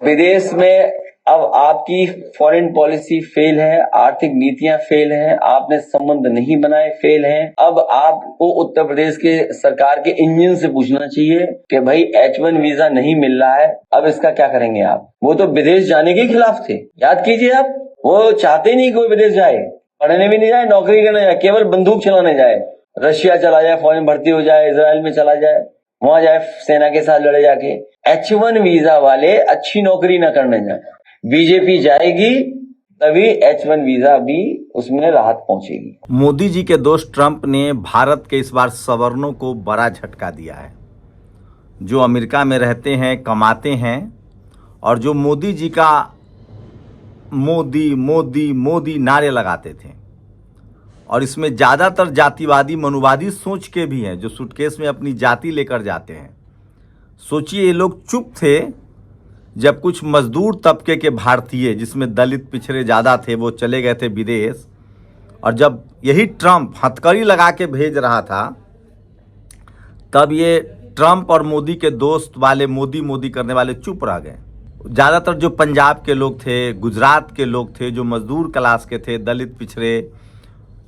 विदेश में अब आपकी फॉरेन पॉलिसी फेल है, आर्थिक नीतियां फेल हैं, आपने संबंध नहीं बनाए, फेल हैं। अब आपको उत्तर प्रदेश के सरकार के इंजन से पूछना चाहिए कि भाई H1 वीजा नहीं मिल रहा है, अब इसका क्या करेंगे आप। वो तो विदेश जाने के खिलाफ थे, याद कीजिए आप। वो चाहते नहीं कोई विदेश जाए, पढ़ने भी नहीं जाए, नौकरी करने जाए, केवल बंदूक चलाने जाए, रशिया चला जाए, फौज में भर्ती हो जाए, इजराइल में चला जाए, वहां जाए सेना के साथ लड़े जाके। H1 वीजा वाले अच्छी नौकरी न करने जाए। बीजेपी जाएगी तभी H1 वीजा भी उसमें राहत पहुंचेगी। मोदी जी के दोस्त ट्रंप ने भारत के इस बार सवर्णों को बड़ा झटका दिया है। जो अमेरिका में रहते हैं, कमाते हैं, और जो मोदी जी का मोदी मोदी मोदी नारे लगाते थे, और इसमें ज़्यादातर जातिवादी मनुवादी सोच के भी हैं, जो सूटकेस में अपनी जाति लेकर जाते हैं। सोचिए, ये लोग चुप थे जब कुछ मजदूर तबके के भारतीय, जिसमें दलित पिछड़े ज़्यादा थे, वो चले गए थे विदेश, और जब यही ट्रंप हथकड़ी लगा के भेज रहा था, तब ये ट्रंप और मोदी के दोस्त वाले मोदी मोदी करने वाले चुप रह गए। ज़्यादातर जो पंजाब के लोग थे, गुजरात के लोग थे, जो मजदूर क्लास के थे, दलित पिछड़े,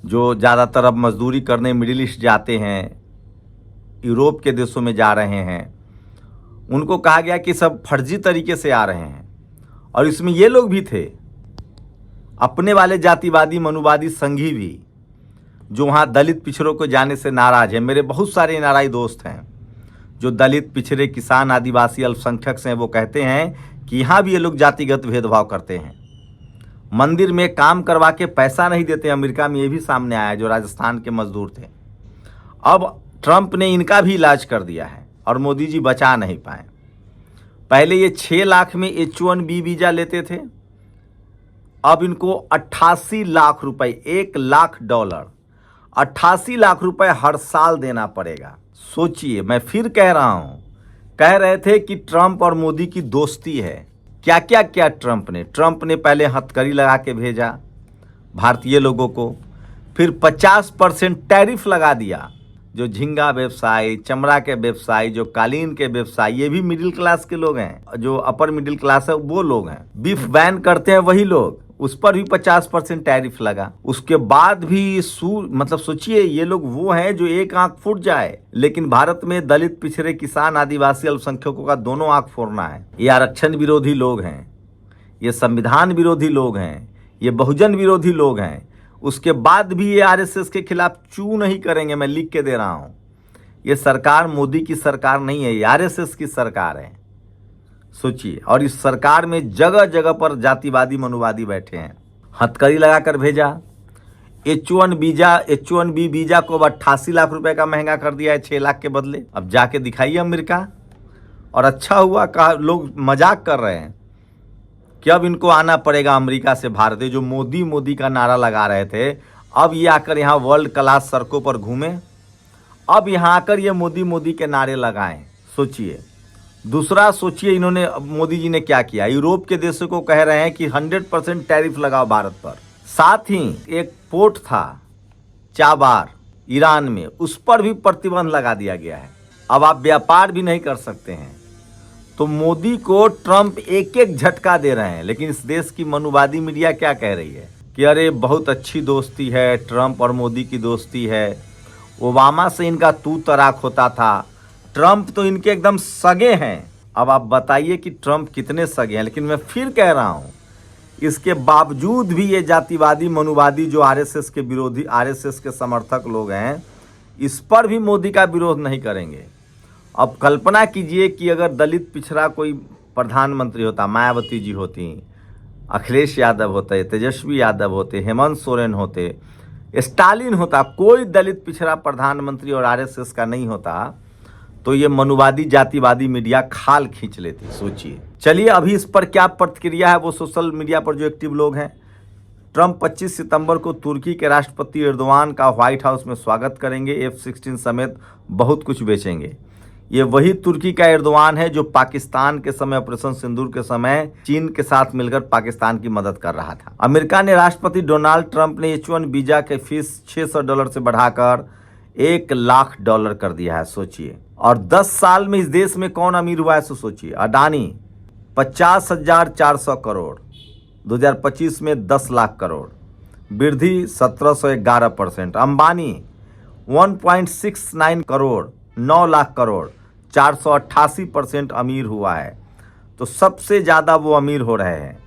जो ज़्यादातर अब मजदूरी करने मिडिल ईस्ट जाते हैं, यूरोप के देशों में जा रहे हैं, उनको कहा गया कि सब फर्जी तरीके से आ रहे हैं। और इसमें ये लोग भी थे, अपने वाले जातिवादी मनुवादी संघी भी, जो वहाँ दलित पिछड़ों को जाने से नाराज़ हैं। मेरे बहुत सारे एनआरआई दोस्त हैं जो दलित पिछड़े, किसान, आदिवासी, अल्पसंख्यक से हैं। वो कहते हैं कि यहाँ भी ये लोग जातिगत भेदभाव करते हैं, मंदिर में काम करवा के पैसा नहीं देते। अमेरिका में ये भी सामने आया, जो राजस्थान के मजदूर थे। अब ट्रंप ने इनका भी इलाज कर दिया है और मोदी जी बचा नहीं पाए। पहले ये 6 लाख में H1B वीज़ा लेते थे, अब इनको 88 लाख रुपए, $1 लाख, 88 लाख रुपए हर साल देना पड़ेगा। सोचिए, मैं फिर कह रहा हूँ, कह रहे थे कि ट्रंप और मोदी की दोस्ती है। क्या क्या किया ट्रंप ने पहले हथकड़ी लगा के भेजा भारतीय लोगों को, फिर 50% टैरिफ लगा दिया। जो झींगा व्यवसायी, चमड़ा के व्यवसायी, जो कालीन के व्यवसायी, ये भी मिडिल क्लास के लोग हैं, जो अपर मिडिल क्लास है वो लोग हैं। बीफ बैन करते हैं वही लोग, उस पर भी 50% टैरिफ लगा। उसके बाद भी मतलब सोचिए, ये लोग वो हैं जो एक आंख फूट जाए, लेकिन भारत में दलित पिछड़े, किसान, आदिवासी, अल्पसंख्यकों का दोनों आंख फोड़ना है। ये आरक्षण विरोधी लोग हैं, ये संविधान विरोधी लोग हैं, ये बहुजन विरोधी लोग हैं। उसके बाद भी ये आरएसएस के खिलाफ चू नहीं करेंगे। मैं लिख के दे रहा हूँ, ये सरकार मोदी की सरकार नहीं है, ये आरएसएस की सरकार है। सोचिए, और इस सरकार में जगह जगह पर जातिवादी मनुवादी बैठे हैं। हथकड़ी लगाकर भेजा H1B वीजा को अब 88 लाख रुपए का महंगा कर दिया है, 6 लाख के बदले। अब जाके दिखाइए अमेरिका। और अच्छा हुआ, कहा लोग मजाक कर रहे हैं कि अब इनको आना पड़ेगा अमेरिका से भारत। जो मोदी मोदी का नारा लगा रहे थे, अब ये आकर यहाँ वर्ल्ड क्लास सड़कों पर घूमे, अब यहाँ आकर ये मोदी मोदी के नारे लगाएं। सोचिए। दूसरा सोचिए, इन्होंने, मोदी जी ने क्या किया, यूरोप के देशों को कह रहे हैं कि 100% टैरिफ लगाओ भारत पर। साथ ही एक पोर्ट था चाबार ईरान में, उस पर भी प्रतिबंध लगा दिया गया है। अब आप व्यापार भी नहीं कर सकते हैं। तो मोदी को ट्रंप एक एक झटका दे रहे हैं। लेकिन इस देश की मनुवादी मीडिया क्या कह रही है कि अरे बहुत अच्छी दोस्ती है, ट्रंप और मोदी की दोस्ती है, ओबामा से इनका तू तराक होता था, ट्रंप तो इनके एकदम सगे हैं। अब आप बताइए कि ट्रंप कितने सगे हैं। लेकिन मैं फिर कह रहा हूं, इसके बावजूद भी ये जातिवादी मनुवादी, जो आरएसएस के विरोधी, आरएसएस के समर्थक लोग हैं, इस पर भी मोदी का विरोध नहीं करेंगे। अब कल्पना कीजिए कि अगर दलित पिछड़ा कोई प्रधानमंत्री होता, मायावती जी होती, अखिलेश यादव होते, तेजस्वी यादव होते, हेमंत सोरेन होते, स्टालिन होता, कोई दलित पिछड़ा प्रधानमंत्री और आरएसएस का नहीं होता, तो ये मनुवादी जातिवादी मीडिया खाल खींच लेती। सोचिए। चलिए, अभी इस पर क्या प्रतिक्रिया है वो सोशल मीडिया पर जो एक्टिव लोग हैं। ट्रंप 25 सितंबर को तुर्की के राष्ट्रपति एर्दोआन का व्हाइट हाउस में स्वागत करेंगे, F-16 समेत बहुत कुछ बेचेंगे। ये वही तुर्की का एर्दोआन है जो पाकिस्तान के समय, ऑपरेशन सिंदूर के समय, चीन के साथ मिलकर पाकिस्तान की मदद कर रहा था। अमेरिका ने, राष्ट्रपति डोनाल्ड ट्रंप ने H1 वीजा के फीस $600 से बढ़ाकर $1 लाख कर दिया है। सोचिए। और 10 साल में इस देश में कौन अमीर हुआ है, सो सोचिए। अडानी 50,400 करोड़, 2025 में 10 लाख करोड़, वृद्धि 1711%। अंबानी 1.69 करोड़, 9 लाख करोड़, 488% अमीर हुआ है। तो सबसे ज़्यादा वो अमीर हो रहे हैं।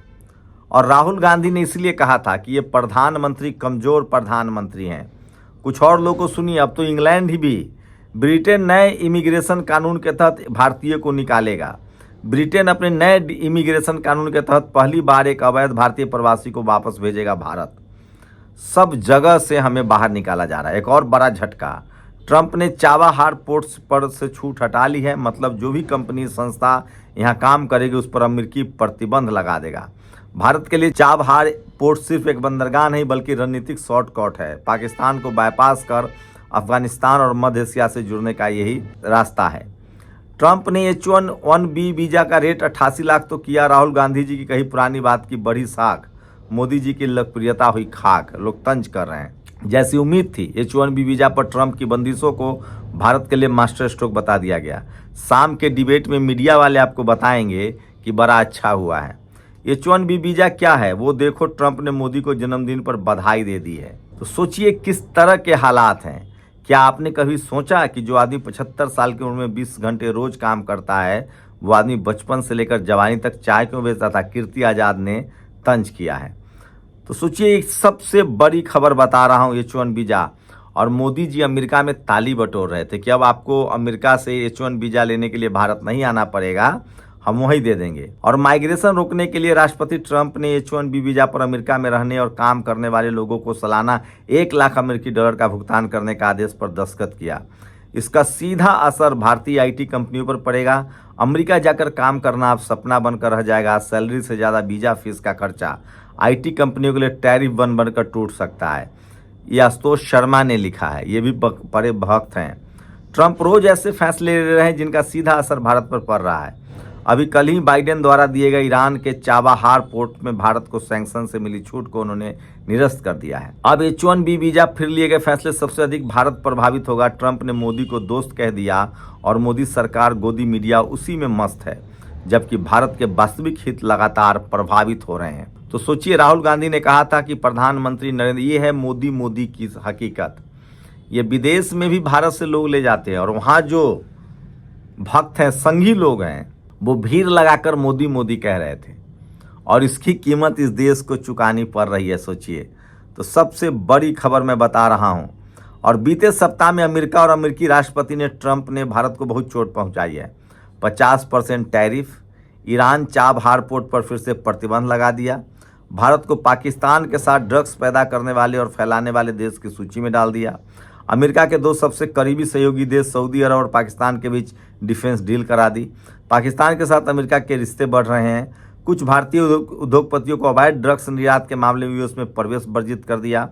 और राहुल गांधी ने इसलिए कहा था कि ये प्रधानमंत्री कमज़ोर प्रधानमंत्री हैं। कुछ और लोगों को सुनिए, अब तो इंग्लैंड ही भी, ब्रिटेन नए इमिग्रेशन कानून के तहत भारतीय को निकालेगा। ब्रिटेन अपने नए इमिग्रेशन कानून के तहत पहली बार एक अवैध भारतीय प्रवासी को वापस भेजेगा भारत। सब जगह से हमें बाहर निकाला जा रहा है। एक और बड़ा झटका, ट्रंप ने चाबाहार पोर्ट्स पर से छूट हटा ली है। मतलब जो भी कंपनी संस्था यहाँ काम करेगी उस पर अमेरिकी प्रतिबंध लगा देगा। भारत के लिए चाबहार पोर्ट सिर्फ एक बंदरगाह नहीं बल्कि रणनीतिक शॉर्टकट है। पाकिस्तान को बाईपास कर अफगानिस्तान और मध्य एशिया से जुड़ने का यही रास्ता है। ट्रंप ने H1B वीज़ा का रेट 88 लाख तो किया। राहुल गांधी जी की कही पुरानी बात की बढ़ी साख, मोदी जी की लोकप्रियता हुई खाक। लोग तंज कर रहे हैं। जैसी उम्मीद थी, H1B वीज़ा पर ट्रंप की बंदिशों को भारत के लिए मास्टर स्ट्रोक बता दिया गया। शाम के डिबेट में मीडिया वाले आपको बताएंगे कि बड़ा अच्छा हुआ है। H1B वीज़ा क्या है वो देखो। ट्रंप ने मोदी को जन्मदिन पर बधाई दे दी है। तो सोचिए किस तरह के हालात हैं। क्या आपने कभी सोचा कि जो आदमी 75 साल की उम्र में 20 घंटे रोज काम करता है, वो आदमी बचपन से लेकर जवानी तक चाय क्यों बेचता था? कीर्ति आज़ाद ने तंज किया है। तो सोचिए, एक सबसे बड़ी खबर बता रहा हूँ, H1 वीज़ा। और मोदी जी अमेरिका में ताली बटोर रहे थे कि अब आपको अमेरिका से H1 वीज़ा लेने के लिए भारत नहीं आना पड़ेगा, हम वही दे देंगे। और माइग्रेशन रोकने के लिए राष्ट्रपति ट्रंप ने H1B वीज़ा पर अमेरिका में रहने और काम करने वाले लोगों को सालाना 1 लाख अमेरिकी डॉलर का भुगतान करने का आदेश पर दस्तखत किया। इसका सीधा असर भारतीय IT कंपनियों पर पड़ेगा। अमेरिका जाकर काम करना अब सपना बनकर रह जाएगा। सैलरी से ज़्यादा वीज़ा फीस का खर्चा IT कंपनियों के लिए टैरिफ बनकर टूट सकता है। ये आशुतोष शर्मा ने लिखा है, ये भी बड़े भक्त हैं। ट्रंप रोज ऐसे फैसले ले रहे हैं जिनका सीधा असर भारत पर पड़ रहा है। अभी कल ही बाइडेन द्वारा दिए गए ईरान के चाबाहार पोर्ट में भारत को सैंक्शन से मिली छूट को उन्होंने निरस्त कर दिया है। अब H1B वीज़ा फिर लिए गए फैसले सबसे अधिक भारत प्रभावित होगा। ट्रंप ने मोदी को दोस्त कह दिया और मोदी सरकार गोदी मीडिया उसी में मस्त है, जबकि भारत के वास्तविक हित लगातार प्रभावित हो रहे हैं। तो सोचिए, राहुल गांधी ने कहा था कि प्रधानमंत्री नरेंद्र, ये है मोदी की हकीकत। ये विदेश में भी भारत से लोग ले जाते हैं और वहाँ जो भक्त हैं, संघी लोग हैं, वो भीड़ लगाकर मोदी कह रहे थे और इसकी कीमत इस देश को चुकानी पड़ रही है। सोचिए, तो सबसे बड़ी खबर मैं बता रहा हूं। और बीते सप्ताह में अमेरिका और अमेरिकी राष्ट्रपति ने ट्रंप ने भारत को बहुत चोट पहुंचाई है। 50% टैरिफ, ईरान चाबहार पोर्ट पर फिर से प्रतिबंध लगा दिया, भारत को पाकिस्तान के साथ ड्रग्स पैदा करने वाले और फैलाने वाले देश की सूची में डाल दिया। अमेरिका के 2 सबसे करीबी सहयोगी देश सऊदी अरब और पाकिस्तान के बीच डिफेंस डील करा दी। पाकिस्तान के साथ अमेरिका के रिश्ते बढ़ रहे हैं। कुछ भारतीय उद्योगपतियों को अवैध ड्रग्स निर्यात के मामले में यूएस में प्रवेश वर्जित कर दिया।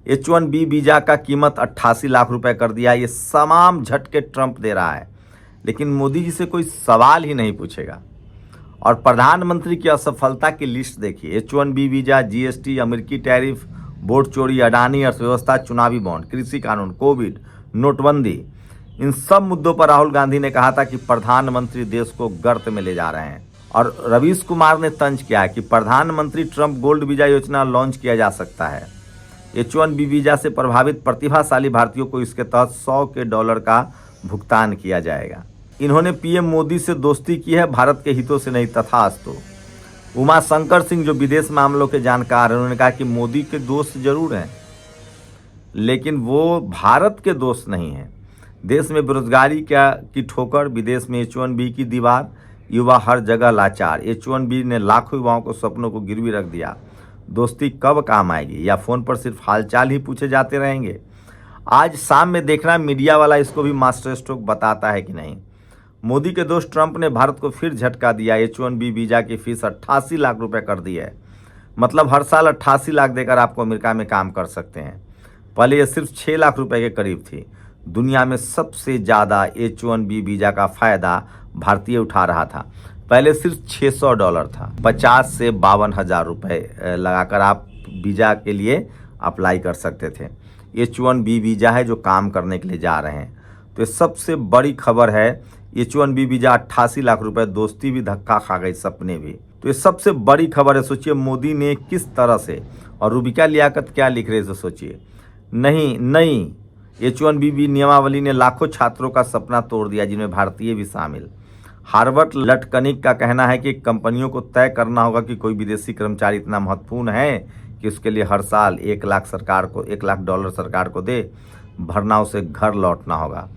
H1B वीज़ा का कीमत 88 लाख रुपए कर दिया। ये तमाम झटके ट्रंप दे रहा है, लेकिन मोदी जी से कोई सवाल ही नहीं पूछेगा। और प्रधानमंत्री की असफलता की लिस्ट देखिए। H1B वीज़ा, GST, अमेरिकी टैरिफ, वोट चोरी, अडानी, अर्थव्यवस्था, चुनावी बॉन्ड, कृषि कानून, कोविड, नोटबंदी, इन सब मुद्दों पर राहुल गांधी ने कहा था कि प्रधानमंत्री देश को गर्त में ले जा रहे हैं। और रवीश कुमार ने तंज किया है कि प्रधानमंत्री ट्रंप गोल्ड वीज़ा योजना लॉन्च किया जा सकता है। H1B वीज़ा से प्रभावित प्रतिभाशाली भारतीयों को इसके तहत $100 का भुगतान किया जाएगा। इन्होंने PM मोदी से दोस्ती की है, भारत के हितों से नहीं, तथास्तु। उमा शंकर सिंह जो विदेश मामलों के जानकार हैं, उन्होंने कहा कि मोदी के दोस्त जरूर हैं, लेकिन वो भारत के दोस्त नहीं हैं। देश में बेरोजगारी की ठोकर, विदेश में H1B की दीवार, युवा हर जगह लाचार। H1B ने लाखों युवाओं को सपनों को गिरवी रख दिया। दोस्ती कब काम आएगी, या फोन पर सिर्फ हालचाल ही पूछे जाते रहेंगे? आज शाम में देखना मीडिया वाला इसको भी मास्टर स्ट्रोक बताता है कि नहीं। मोदी के दोस्त ट्रंप ने भारत को फिर झटका दिया। H1B वीज़ा की फीस 88 लाख रुपए कर दी है। मतलब हर साल 88 लाख देकर आपको अमेरिका में काम कर सकते हैं। पहले ये सिर्फ 6 लाख रुपए के करीब थी। दुनिया में सबसे ज़्यादा H1B वीज़ा का फ़ायदा भारतीय उठा रहा था। पहले सिर्फ $600 था। 50 से 52,000 रुपये लगाकर आप वीज़ा के लिए अप्लाई कर सकते थे। H1B वीज़ा है जो काम करने के लिए जा रहे हैं। तो सबसे बड़ी खबर है H1B वीजा 88 लाख रुपए, दोस्ती भी धक्का खा गई, सपने भी। तो ये सबसे बड़ी खबर है। सोचिए मोदी ने किस तरह से, और रूबिका लियाकत क्या लिख रहे हैं सोचिए। नहीं H1B नियमावली ने लाखों छात्रों का सपना तोड़ दिया, जिनमें भारतीय भी शामिल। हार्वर्ड लटकनिक का कहना है कि कंपनियों को तय करना होगा कि कोई विदेशी कर्मचारी इतना महत्वपूर्ण है कि उसके लिए हर साल $1 लाख सरकार को दे, भरना उसे घर लौटना होगा।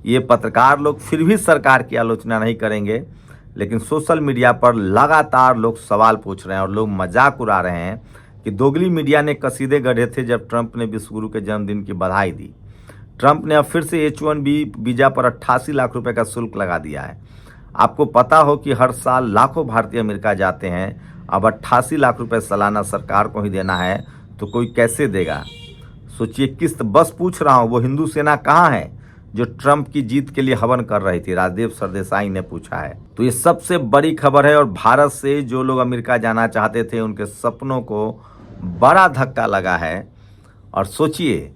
ये पत्रकार लोग फिर भी सरकार की आलोचना नहीं करेंगे, लेकिन सोशल मीडिया पर लगातार लोग सवाल पूछ रहे हैं और लोग मजाक उड़ा रहे हैं कि दोगली मीडिया ने कसीदे गढ़े थे जब ट्रंप ने विश्वगुरु के जन्मदिन की बधाई दी। ट्रंप ने अब फिर से H1B वीजा पर 88 लाख रुपए का शुल्क लगा दिया है। आपको पता हो कि हर साल लाखों भारतीय अमेरिका जाते हैं, अब 88 लाख रुपए सालाना सरकार को ही देना है तो कोई कैसे देगा? सोचिए किस्त बस पूछ रहा हूँ, वो हिंदू सेना कहाँ है जो ट्रंप की जीत के लिए हवन कर रही थी? राजदेव सरदेसाई ने पूछा है। तो ये सबसे बड़ी खबर है और भारत से जो लोग अमेरिका जाना चाहते थे उनके सपनों को बड़ा धक्का लगा है। और सोचिए,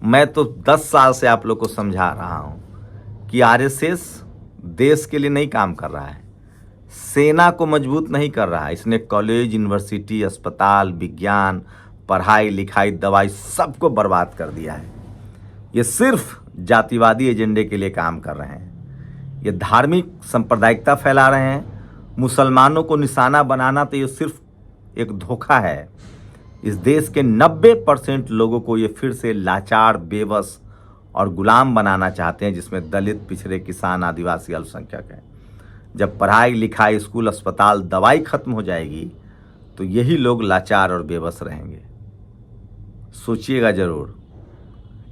मैं तो 10 साल से आप लोग को समझा रहा हूँ कि आरएसएस देश के लिए नहीं काम कर रहा है, सेना को मजबूत नहीं कर रहा है। इसने कॉलेज, यूनिवर्सिटी, अस्पताल, विज्ञान, पढ़ाई लिखाई, दवाई सबको बर्बाद कर दिया है। ये सिर्फ जातिवादी एजेंडे के लिए काम कर रहे हैं। ये धार्मिक सांप्रदायिकता फैला रहे हैं। मुसलमानों को निशाना बनाना तो ये सिर्फ एक धोखा है। इस देश के 90% लोगों को ये फिर से लाचार, बेबस और गुलाम बनाना चाहते हैं, जिसमें दलित, पिछड़े, किसान, आदिवासी, अल्पसंख्यक हैं। जब पढ़ाई लिखाई, स्कूल, अस्पताल, दवाई खत्म हो जाएगी तो यही लोग लाचार और बेबस रहेंगे। सोचिएगा जरूर।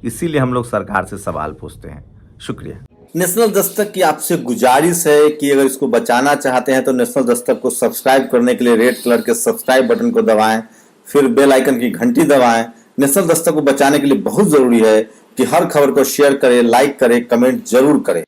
इसीलिए हम लोग सरकार से सवाल पूछते हैं। शुक्रिया। नेशनल दस्तक की आपसे गुजारिश है कि अगर इसको बचाना चाहते हैं तो नेशनल दस्तक को सब्सक्राइब करने के लिए रेड कलर के सब्सक्राइब बटन को दबाएं, फिर बेल आइकन की घंटी दबाएं। नेशनल दस्तक को बचाने के लिए बहुत जरूरी है कि हर खबर को शेयर करें, लाइक करें, कमेंट जरूर करें।